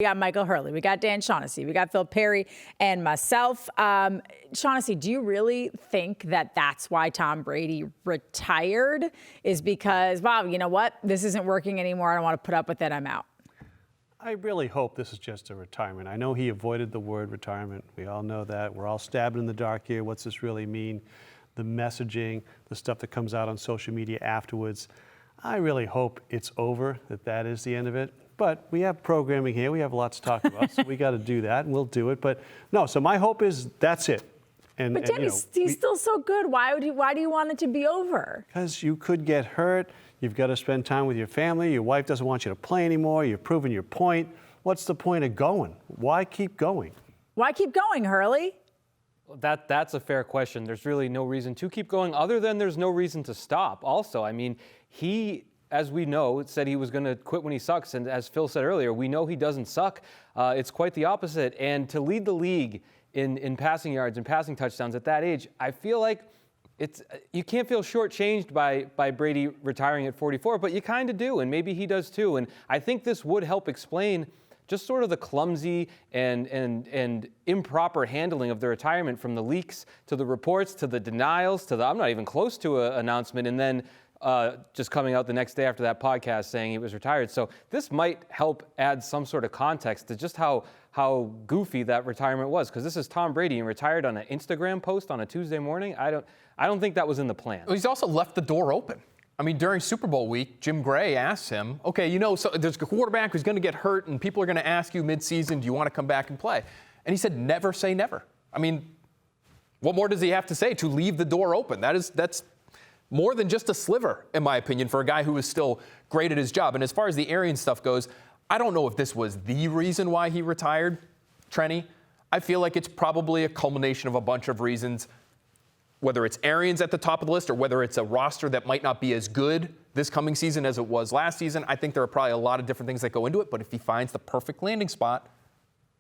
We got Michael Hurley, we got Dan Shaughnessy, we got Phil Perry, and myself. Shaughnessy, do you really think that that's why Tom Brady retired? Is because, wow, you know what? This isn't working anymore. I don't want to put up with it. I'm out. I really hope this is just a retirement. I know he avoided the word retirement. We all know that. We're all stabbing in the dark here. What's this really mean? The messaging, the stuff that comes out on social media afterwards. I really hope it's over, that is the end of it. But we have programming here. We have lots to talk about, so we got to do that, and we'll do it. But no, so my hope is that's it. But Dan, he's still so good. Why do you want it to be over? Because you could get hurt. You've got to spend time with your family. Your wife doesn't want you to play anymore. You've proven your point. What's the point of going? Why keep going? Why keep going, Hurley? That's a fair question. There's really no reason to keep going other than there's no reason to stop. Also, I mean, he, as we know, said he was going to quit when he sucks. And as Phil said earlier, we know he doesn't suck. It's quite the opposite. And to lead the league in passing yards and passing touchdowns at that age, I feel like you can't feel shortchanged by Brady retiring at 44, but you kind of do, and maybe he does too. And I think this would help explain just sort of the clumsy and improper handling of the retirement, from the leaks to the reports to the denials to the I'm not even close to an announcement, and then just coming out the next day after that podcast saying he was retired. So this might help add some sort of context to just how goofy that retirement was, because this is Tom Brady and retired on an Instagram post on a Tuesday morning. I don't think that was in the plan. Well, he's also left the door open. I mean, during Super Bowl week, Jim Gray asked him, okay, so there's a quarterback who's going to get hurt and people are going to ask you midseason, do you want to come back and play? And he said, never say never. I mean, what more does he have to say to leave the door open? That's more than just a sliver, in my opinion, for a guy who is still great at his job. And as far as the Arians stuff goes, I don't know if this was the reason why he retired, Trenni. I feel like it's probably a culmination of a bunch of reasons, whether it's Arians at the top of the list or whether it's a roster that might not be as good this coming season as it was last season. I think there are probably a lot of different things that go into it, but if he finds the perfect landing spot,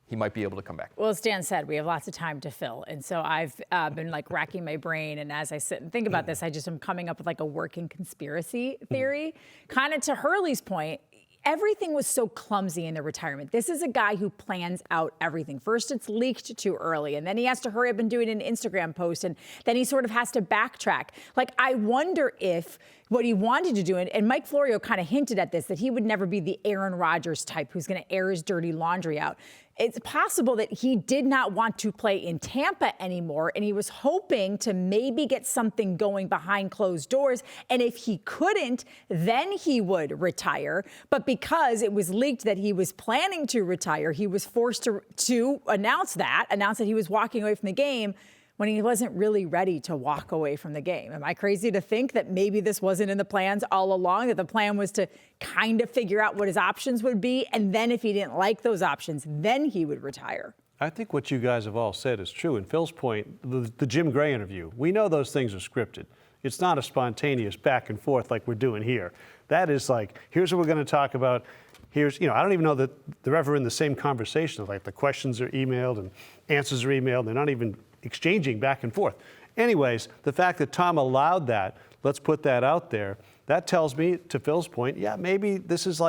he might be able to come back. Well, as Dan said, we have lots of time to fill. And so I've been racking my brain. And as I sit and think about this, I just am coming up with a working conspiracy theory. Kind of to Hurley's point, everything was so clumsy in the retirement. This is a guy who plans out everything. First, it's leaked too early, and then he has to hurry up and do it in an Instagram post, and then he sort of has to backtrack. I wonder if what he wanted to do, and Mike Florio kind of hinted at this, that he would never be the Aaron Rodgers type who's going to air his dirty laundry out. It's possible that he did not want to play in Tampa anymore, and he was hoping to maybe get something going behind closed doors. And if he couldn't, then he would retire. But because it was leaked that he was planning to retire, he was forced to announce that he was walking away from the game when he wasn't really ready to walk away from the game. Am I crazy to think that maybe this wasn't in the plans all along, that the plan was to kind of figure out what his options would be, and then if he didn't like those options, then he would retire? I think what you guys have all said is true. And Phil's point, the Jim Gray interview, we know those things are scripted. It's not a spontaneous back and forth like we're doing here. That is here's what we're going to talk about. Here's, I don't even know that they're ever in the same conversation. The questions are emailed and answers are emailed. They're not even exchanging back and forth. Anyways, the fact that Tom allowed that, let's put that out there, that tells me, to Phil's point, yeah, maybe this is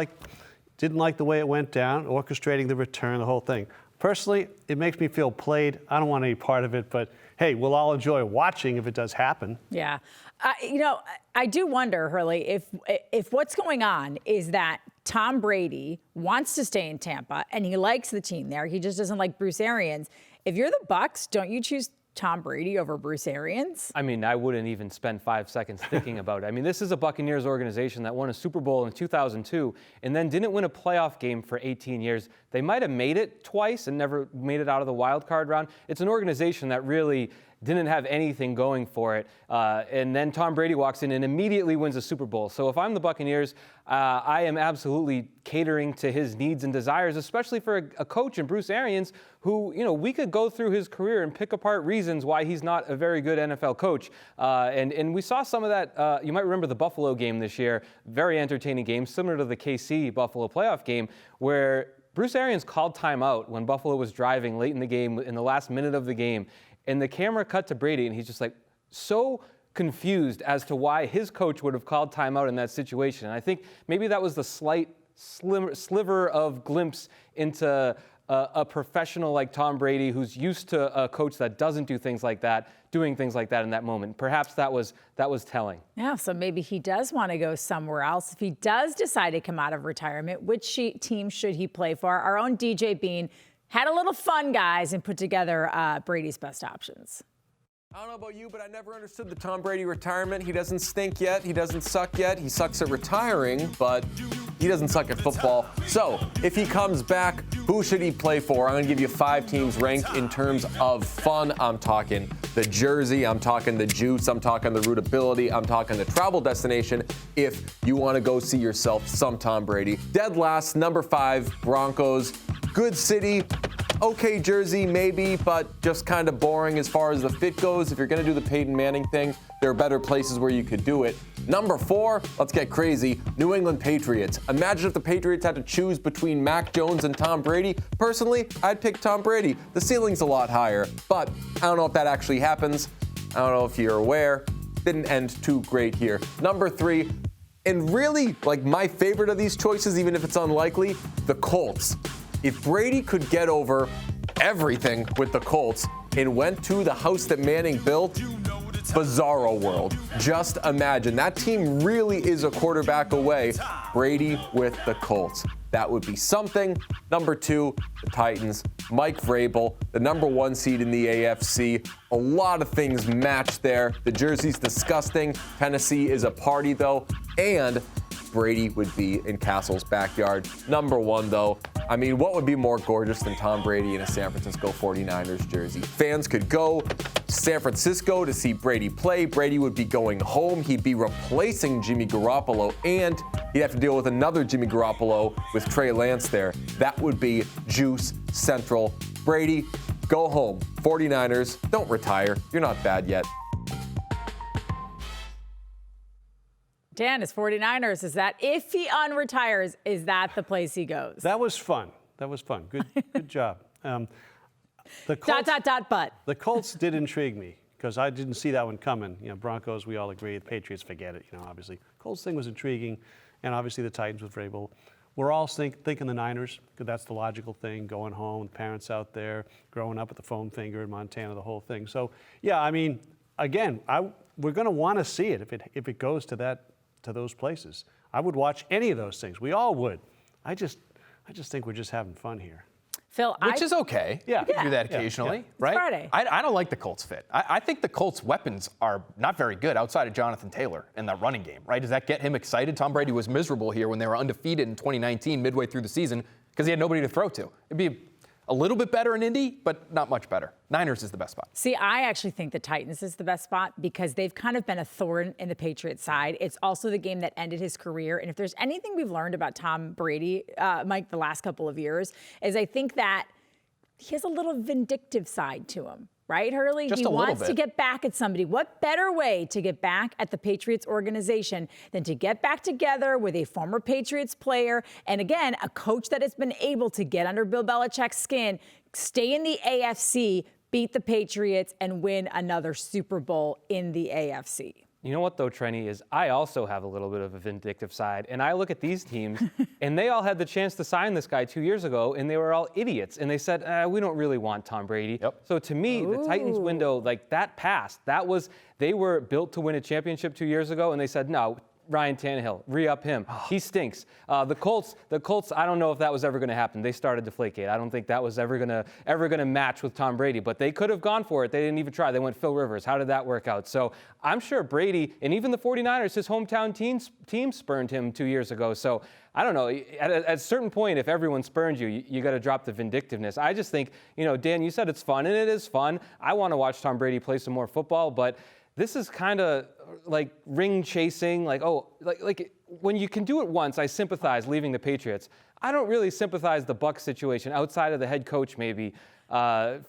didn't like the way it went down, orchestrating the return, the whole thing. Personally, it makes me feel played. I don't want any part of it, but hey, we'll all enjoy watching if it does happen. Yeah. I do wonder, Hurley, if what's going on is that Tom Brady wants to stay in Tampa and he likes the team there. He just doesn't like Bruce Arians. If you're the Bucks, don't you choose Tom Brady over Bruce Arians? I mean, I wouldn't even spend 5 seconds thinking about it. I mean, this is a Buccaneers organization that won a Super Bowl in 2002 and then didn't win a playoff game for 18 years. They might have made it twice and never made it out of the wild card round. It's an organization that really didn't have anything going for it. And then Tom Brady walks in and immediately wins a Super Bowl. So if I'm the Buccaneers, I am absolutely catering to his needs and desires, especially for a coach in Bruce Arians, who, we could go through his career and pick apart reasons why he's not a very good NFL coach. And we saw some of that. You might remember the Buffalo game this year, very entertaining game, similar to the KC Buffalo playoff game, where Bruce Arians called timeout when Buffalo was driving late in the game, in the last minute of the game. And the camera cut to Brady, and he's just so confused as to why his coach would have called timeout in that situation. And I think maybe that was the slight sliver of glimpse into a professional like Tom Brady, who's used to a coach that doesn't do things like that, doing things like that in that moment. Perhaps that was telling. Yeah, so maybe he does want to go somewhere else. If he does decide to come out of retirement, which team should he play for? Our own DJ Bean had a little fun, guys, and put together Brady's best options. I don't know about you, but I never understood the Tom Brady retirement. He doesn't stink yet. He doesn't suck yet. He sucks at retiring, but he doesn't suck at football. So if he comes back, who should he play for? I'm going to give you 5 teams ranked in terms of fun. I'm talking the jersey. I'm talking the juice. I'm talking the rootability. I'm talking the travel destination if you want to go see yourself some Tom Brady. Dead last, number 5, Broncos. Good city. Okay jersey, maybe, but just kind of boring as far as the fit goes. If you're going to do the Peyton Manning thing, there are better places where you could do it. Number 4, let's get crazy, New England Patriots. Imagine if the Patriots had to choose between Mac Jones and Tom Brady. Personally, I'd pick Tom Brady. The ceiling's a lot higher, but I don't know if that actually happens. I don't know if you're aware. Didn't end too great here. Number 3, and really, like my favorite of these choices, even if it's unlikely, the Colts. If Brady could get over everything with the Colts and went to the house that Manning built, bizarro world. Just imagine. That team really is a quarterback away. Brady with the Colts. That would be something. Number 2, the Titans. Mike Vrabel, the number 1 seed in the AFC. A lot of things match there. The jersey's disgusting. Tennessee is a party, though. And Brady would be in Castle's backyard. Number 1, though. I mean, what would be more gorgeous than Tom Brady in a San Francisco 49ers jersey? Fans could go to San Francisco to see Brady play. Brady would be going home. He'd be replacing Jimmy Garoppolo, and he'd have to deal with another Jimmy Garoppolo with Trey Lance there. That would be juice central. Brady, go home. 49ers, don't retire. You're not bad yet. Dan, his 49ers, is that if he unretires, is that the place he goes? That was fun. Good job. The Colts, but. The Colts did intrigue me because I didn't see that one coming. You know, Broncos, we all agree. The Patriots, forget it. You know, obviously. Colts thing was intriguing, and obviously the Titans with Vrabel. We're all thinking the Niners because that's the logical thing. Going home, with parents out there, growing up with the foam finger in Montana, the whole thing. So, yeah, I mean, again, we're going to want to see it if it goes to those places. I would watch any of those things. We all would. I just think we're just having fun here. Phil, Which is okay. Yeah. You can do that occasionally, right? It's Friday. I don't like the Colts fit. I think the Colts' weapons are not very good outside of Jonathan Taylor in that running game, right? Does that get him excited? Tom Brady was miserable here when they were undefeated in 2019, midway through the season, because he had nobody to throw to. It'd be a little bit better in Indy, but not much better. Niners is the best spot. See, I actually think the Titans is the best spot because they've kind of been a thorn in the Patriots' side. It's also the game that ended his career. And if there's anything we've learned about Tom Brady, Mike, the last couple of years, is I think that he has a little vindictive side to him. Right, Hurley? Just he a little wants bit. to get back at somebody. What better way to get back at the Patriots organization than to get back together with a former Patriots player and, again, a coach that has been able to get under Bill Belichick's skin, stay in the AFC, beat the Patriots, and win another Super Bowl in the AFC? You know what, though, Trenni, is I also have a little bit of a vindictive side. And I look at these teams, and they all had the chance to sign this guy 2 years ago, and they were all idiots. And they said, we don't really want Tom Brady. Yep. So to me, the Titans window, like that passed. They were built to win a championship 2 years ago, and they said, no, Ryan Tannehill, re-up him. He stinks. The Colts, I don't know if that was ever going to happen. They started Deflategate. I don't think that was ever gonna match with Tom Brady, but they could have gone for it. They didn't even try. They went Phil Rivers. How did that work out? So I'm sure Brady, and even the 49ers, his hometown team spurned him 2 years ago. So I don't know. At a certain point, if everyone spurns you got to drop the vindictiveness. I just think, Dan, you said it's fun, and it is fun. I want to watch Tom Brady play some more football, but this is kind of like ring chasing, like when you can do it once, I sympathize leaving the Patriots. I don't really sympathize the Bucs situation outside of the head coach maybe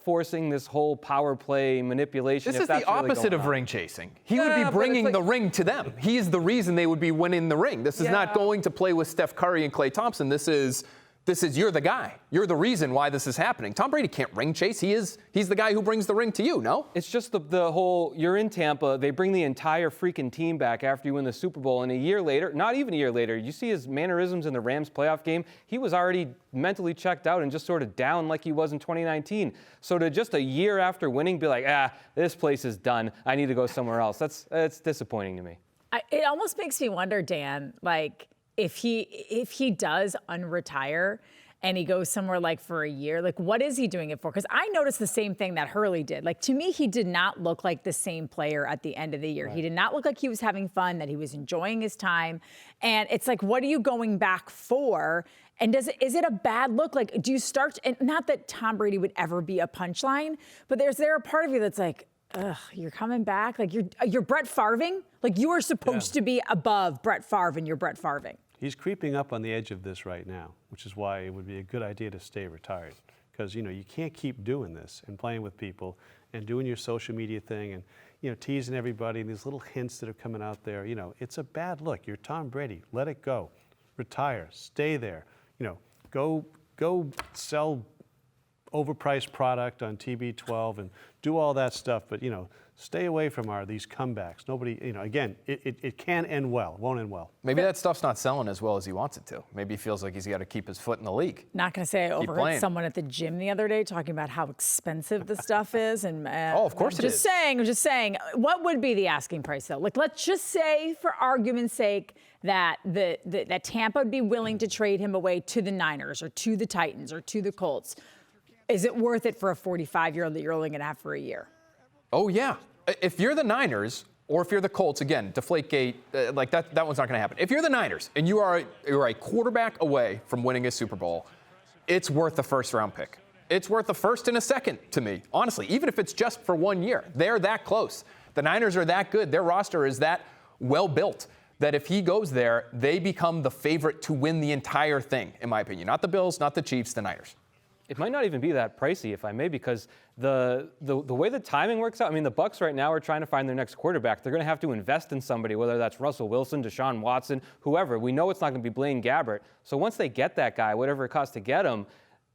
forcing this whole power play manipulation. This is the opposite of ring chasing. He would be bringing the ring to them. He is the reason they would be winning the ring. This is not going to play with Steph Curry and Klay Thompson. This is you're the guy. You're the reason why this is happening. Tom Brady can't ring chase. He's the guy who brings the ring to you, no? It's just the whole, you're in Tampa, they bring the entire freaking team back after you win the Super Bowl, and a year later, not even a year later, you see his mannerisms in the Rams playoff game, he was already mentally checked out and just sort of down like he was in 2019. So to just a year after winning be like, this place is done, I need to go somewhere else, that's disappointing to me. It almost makes me wonder, Dan, like, if he does unretire and he goes somewhere like for a year, like what is he doing it for? Because I noticed the same thing that Hurley did. Like to me, he did not look like the same player at the end of the year. Right. He did not look like he was having fun, that he was enjoying his time. And it's like, what are you going back for? And is it a bad look? Like, do you start, and not that Tom Brady would ever be a punchline, but is there a part of you that's like, ugh, you're coming back? Like you're Brett Favre-ing? Like you are supposed to be above Brett Favre and you're Brett Favre-ing. He's creeping up on the edge of this right now, which is why it would be a good idea to stay retired. Because, you can't keep doing this and playing with people and doing your social media thing and, teasing everybody and these little hints that are coming out there. It's a bad look. You're Tom Brady. Let it go. Retire. Stay there. Go sell overpriced product on TB12 and do all that stuff. But, stay away from these comebacks. Nobody, again, it can end well. It won't end well. Maybe that stuff's not selling as well as he wants it to. Maybe he feels like he's got to keep his foot in the league. Not going to say I overheard someone at the gym the other day talking about how expensive the stuff is. And oh, of course it is. I'm just saying, what would be the asking price though? Like, let's just say, for argument's sake, that that Tampa would be willing to trade him away to the Niners or to the Titans or to the Colts. Is it worth it for a 45-year-old that you're only going to have for a year? Oh, yeah. If you're the Niners or if you're the Colts, again, Deflategate, like that one's not going to happen. If you're the Niners and you're a quarterback away from winning a Super Bowl, it's worth the first-round pick. It's worth the first and a second to me, honestly, even if it's just for 1 year. They're that close. The Niners are that good. Their roster is that well-built that if he goes there, they become the favorite to win the entire thing, in my opinion. Not the Bills, not the Chiefs, the Niners. It might not even be that pricey, if I may, because the way the timing works out, I mean, the Bucs right now are trying to find their next quarterback. They're going to have to invest in somebody, whether that's Russell Wilson, Deshaun Watson, whoever. We know it's not going to be Blaine Gabbert. So once they get that guy, whatever it costs to get him,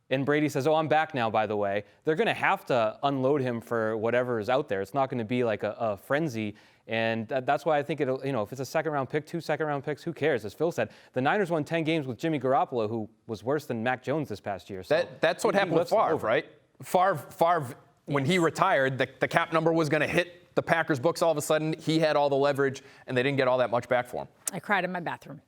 and Brady says, I'm back now, by the way, they're going to have to unload him for whatever is out there. It's not going to be like a frenzy. And that's why I think it'll, if it's a second-round pick, 2 second-round picks, who cares? As Phil said, the Niners won 10 games with Jimmy Garoppolo, who was worse than Mac Jones this past year. So that's what happened with Favre, right? Favre, when he retired, the cap number was going to hit the Packers' books all of a sudden. He had all the leverage, and they didn't get all that much back for him. I cried in my bathroom.